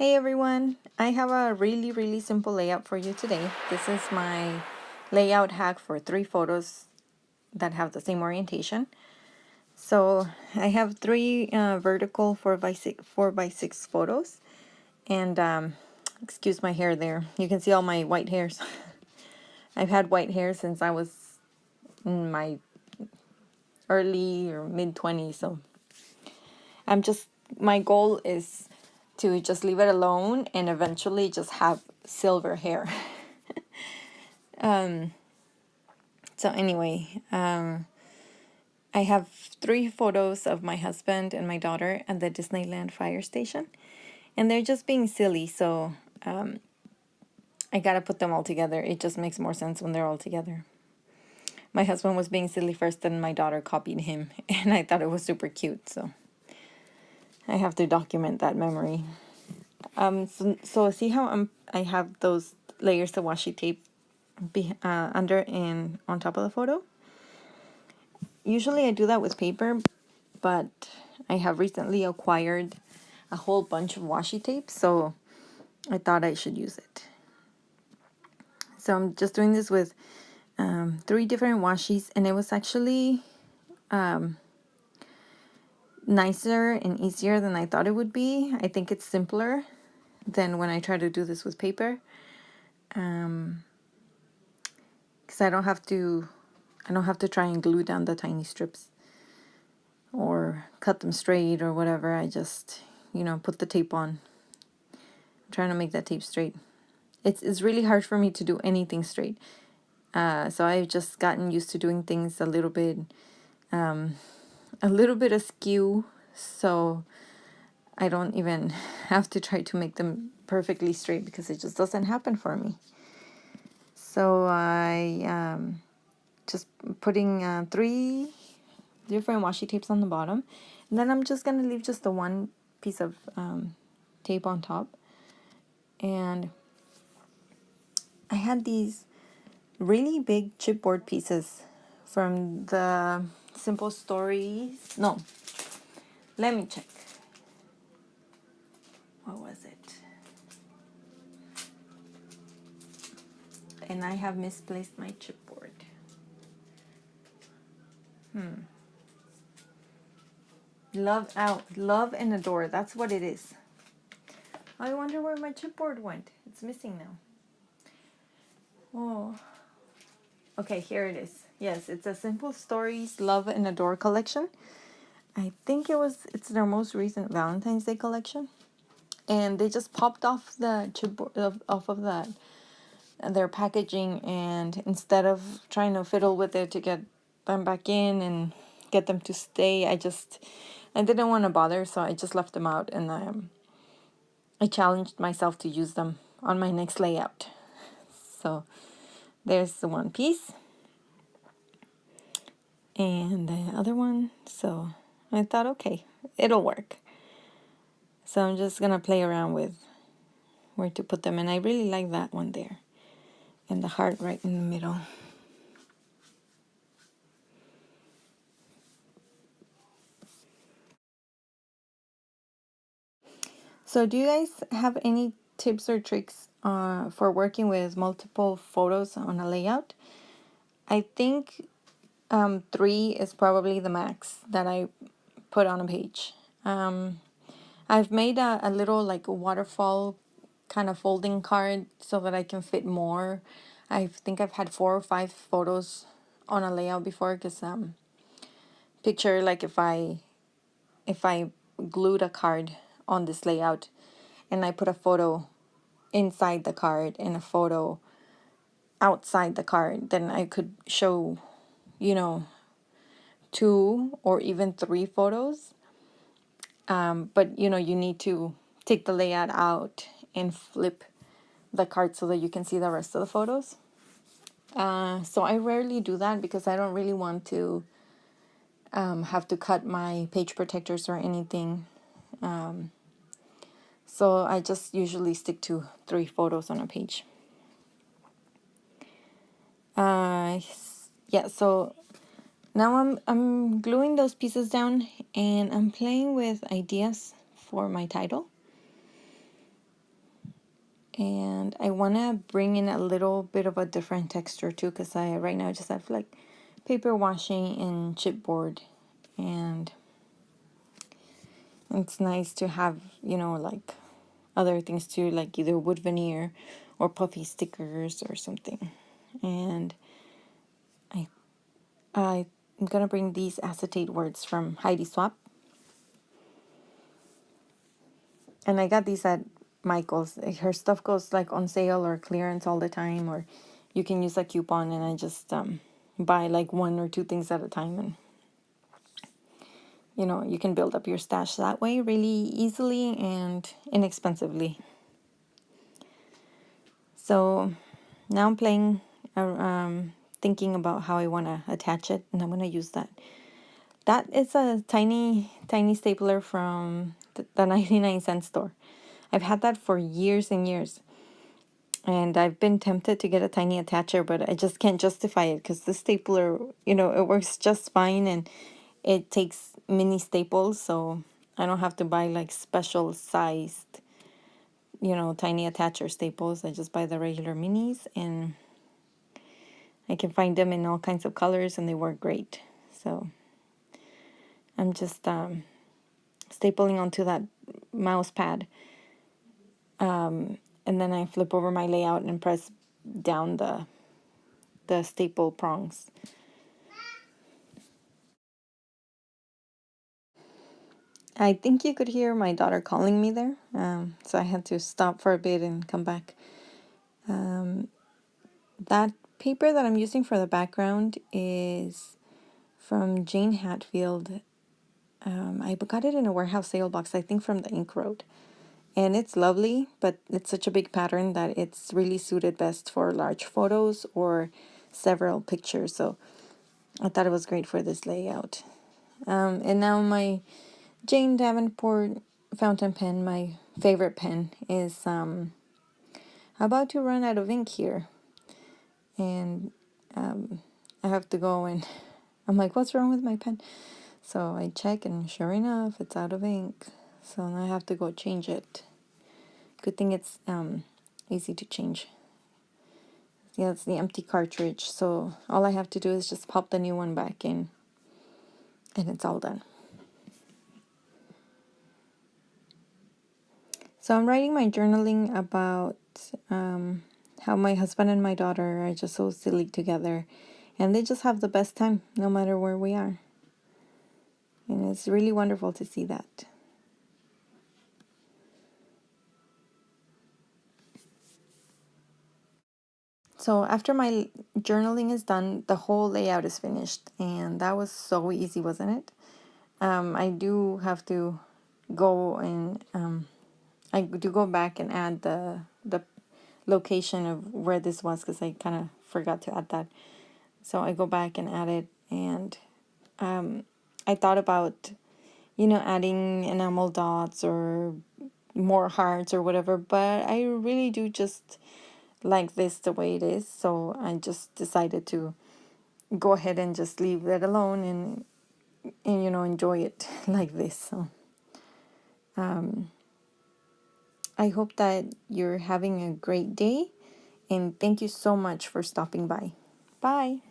Hey everyone, I have a really simple layout for you today. This is my layout hack for 3 photos that have the same orientation. So I have 3 vertical 4 by 6 photos, and excuse my hair there. You can see all my white hairs. I've had white hair since I was in my early or mid 20s, so my goal is to just leave it alone and eventually just have silver hair. So anyway, I have 3 photos of my husband and my daughter at the Disneyland fire station, and they're just being silly, so I gotta put them all together. It just makes more sense when they're all together. My husband was being silly first, and my daughter copied him, and I thought it was super cute, so I have to document that memory. So see how I have those layers of washi tape under and on top of the photo? Usually I do that with paper, but I have recently acquired a whole bunch of washi tape, so I thought I should use it. So I'm just doing this with 3 different washis, and it was actually nicer and easier than I thought it would be. I think it's simpler than when I try to do this with paper, because I don't have to try and glue down the tiny strips or cut them straight or whatever. I just, put the tape on. I'm trying to make that tape straight. It's really hard for me to do anything straight. So I've just gotten used to doing things a little bit askew, so I don't even have to try to make them perfectly straight because it just doesn't happen for me. So I just putting 3 different washi tapes on the bottom, and then I'm just gonna leave just the one piece of tape on top. And I had these really big chipboard pieces from the Simple Stories. No, let me check. What was it? And I have misplaced my chipboard. Love and Adore. That's what it is. I wonder where my chipboard went. It's missing now. Oh. Okay, here it is. Yes, it's a Simple Stories Love and Adore collection. I think it's their most recent Valentine's Day collection. And they just popped off the chipboard off of that their packaging, and instead of trying to fiddle with it to get them back in and get them to stay, I didn't want to bother, so I just left them out, and I challenged myself to use them on my next layout. So there's the one piece and the other one, so I thought, okay, it'll work. So I'm just gonna play around with where to put them, and I really like that one there and the heart right in the middle. So do you guys have any tips or tricks for working with multiple photos on a layout? I think 3 is probably the max that I put on a page. I've made a little like a waterfall kind of folding card so that I can fit more. I think I've had 4 or 5 photos on a layout before, because picture like if I glued a card on this layout and I put a photo inside the card and a photo outside the card, then I could show 2 or even 3 photos. But you need to take the layout out and flip the card so that you can see the rest of the photos. So I rarely do that because I don't really want to have to cut my page protectors or anything. So I just usually stick to 3 photos on a page. Yeah, so now I'm gluing those pieces down, and I'm playing with ideas for my title. And I want to bring in a little bit of a different texture too, because I right now just have like paper washing and chipboard, and it's nice to have, like other things too, like either wood veneer or puffy stickers or something. And I I'm gonna bring these acetate words from Heidi Swap, and I got these at Michael's. Her stuff goes like on sale or clearance all the time, or you can use a coupon, and I just buy like one or two things at a time, and you can build up your stash that way really easily and inexpensively. So now I'm playing, thinking about how I want to attach it, and I'm going to use that. That is a tiny, tiny stapler from the 99-cent store. I've had that for years and years. And I've been tempted to get a tiny attacher, but I just can't justify it because the stapler, it works just fine, and it takes mini staples, so I don't have to buy like special sized, tiny attacher staples. I just buy the regular minis, and I can find them in all kinds of colors, and they work great. So I'm just stapling onto that mouse pad, and then I flip over my layout and press down the staple prongs. I think you could hear my daughter calling me there, so I had to stop for a bit and come back. That paper that I'm using for the background is from Jane Hatfield. I got it in a warehouse sale box, I think from the Ink Road. And it's lovely, but it's such a big pattern that it's really suited best for large photos or several pictures. So I thought it was great for this layout. And now my Jane Davenport fountain pen, my favorite pen, is about to run out of ink here. And I have to go and I'm like, what's wrong with my pen? So I check, and sure enough, it's out of ink. So now I have to go change it. Good thing it's easy to change. Yeah, it's the empty cartridge. So all I have to do is just pop the new one back in, and it's all done. So I'm writing my journaling about how my husband and my daughter are just so silly together, and they just have the best time no matter where we are. And it's really wonderful to see that. So after my journaling is done, the whole layout is finished, and that was so easy, wasn't it? I do have to go and I do go back and add the location of where this was, because I kind of forgot to add that. So I go back and add it, and I thought about adding enamel dots or more hearts or whatever, but I really do just like this the way it is, so I just decided to go ahead and just leave it alone, and enjoy it like this. So I hope that you're having a great day, and thank you so much for stopping by. Bye.